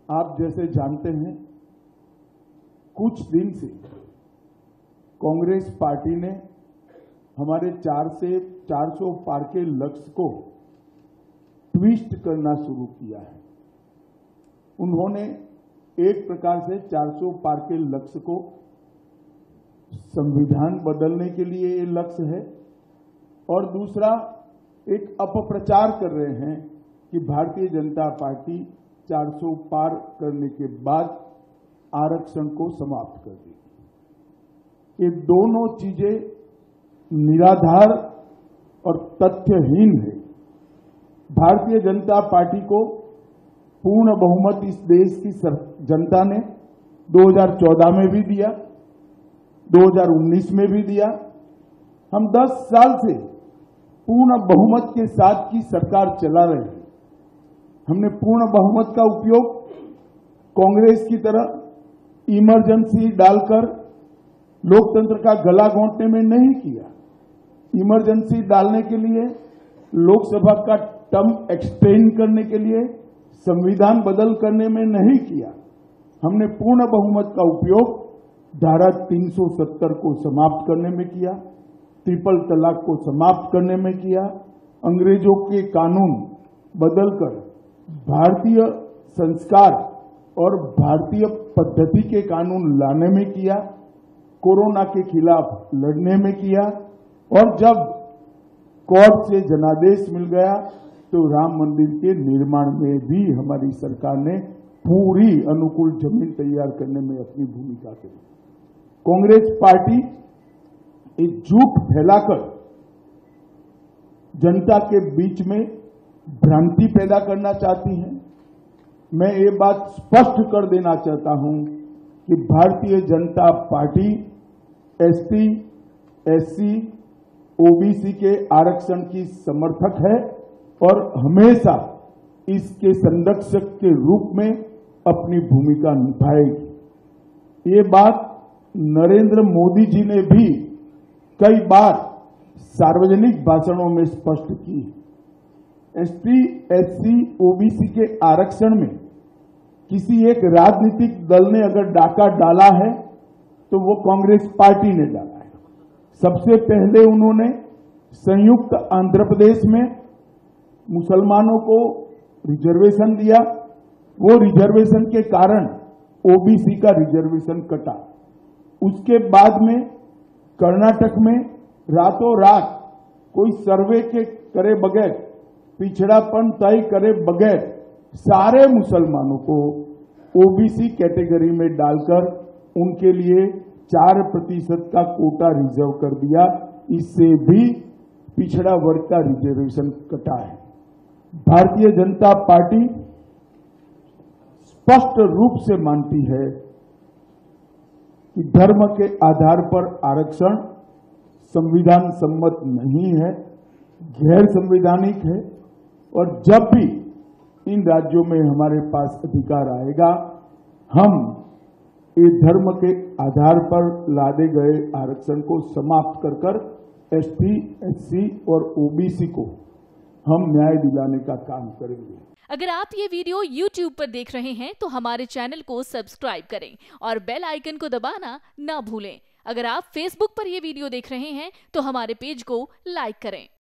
आप जैसे जानते हैं, कुछ दिन से कांग्रेस पार्टी ने हमारे 400 पार के लक्ष्य को ट्विस्ट करना शुरू किया है। उन्होंने एक प्रकार से 400 पार के लक्ष्य को संविधान बदलने के लिए ये लक्ष्य है, और दूसरा एक अपप्रचार कर रहे हैं कि भारतीय जनता पार्टी 400 पार करने के बाद आरक्षण को समाप्त कर देगी। ये दोनों चीजें निराधार और तथ्यहीन है। भारतीय जनता पार्टी को पूर्ण बहुमत इस देश की जनता ने 2014 में भी दिया, 2019 में भी दिया। हम 10 साल से पूर्ण बहुमत के साथ की सरकार चला रहे हैं। हमने पूर्ण बहुमत का उपयोग कांग्रेस की तरह इमरजेंसी डालकर लोकतंत्र का गला घोंटने में नहीं किया। इमरजेंसी डालने के लिए, लोकसभा का टर्म एक्सटेंड करने के लिए, संविधान बदल करने में नहीं किया। हमने पूर्ण बहुमत का उपयोग धारा 370 को समाप्त करने में किया, ट्रिपल तलाक को समाप्त करने में किया, अंग्रेजों के कानून बदलकर भारतीय संस्कार और भारतीय पद्धति के कानून लाने में किया, कोरोना के खिलाफ लड़ने में किया, और जब कोर्ट से जनादेश मिल गया तो राम मंदिर के निर्माण में भी हमारी सरकार ने पूरी अनुकूल जमीन तैयार करने में अपनी भूमिका करी। कांग्रेस पार्टी एक झूठ फैलाकर जनता के बीच में भ्रांति पैदा करना चाहती है। मैं ये बात स्पष्ट कर देना चाहता हूं कि Bharatiya Janata party ST, SC, OBC के आरक्षण की समर्थक है और हमेशा इसके संरक्षक के रूप में अपनी भूमिका निभाएगी। ये बात नरेंद्र मोदी जी ने भी कई बार सार्वजनिक भाषणों में स्पष्ट की। एसटी, एससी, ओबीसी के आरक्षण में किसी एक राजनीतिक दल ने अगर डाका डाला है तो वो कांग्रेस पार्टी ने डाला है। सबसे पहले उन्होंने संयुक्त आंध्र प्रदेश में मुसलमानों को रिजर्वेशन दिया। वो रिजर्वेशन के कारण ओबीसी का रिजर्वेशन कटा। उसके बाद में कर्नाटक में रातों रात कोई सर्वे के करे बगैर, पिछड़ापन तय करे बगैर सारे मुसलमानों को ओबीसी कैटेगरी में डालकर उनके लिए 4% का कोटा रिजर्व कर दिया। इससे भी पिछड़ा वर्ग का रिजर्वेशन कटा है। भारतीय जनता पार्टी स्पष्ट रूप से मानती है कि धर्म के आधार पर आरक्षण संविधान सम्मत नहीं है, गैर संवैधानिक है, और जब भी इन राज्यों में हमारे पास अधिकार आएगा, हम ये धर्म के आधार पर लादे गए आरक्षण को समाप्त कर कर एसटी, एससी और ओबीसी को हम न्याय दिलाने का काम करेंगे। अगर आप ये वीडियो YouTube पर देख रहे हैं तो हमारे चैनल को सब्सक्राइब करें और बेल आइकन को दबाना ना भूलें। अगर आप Facebook पर ये वीडियो देख रहे हैं तो हमारे पेज को लाइक करें।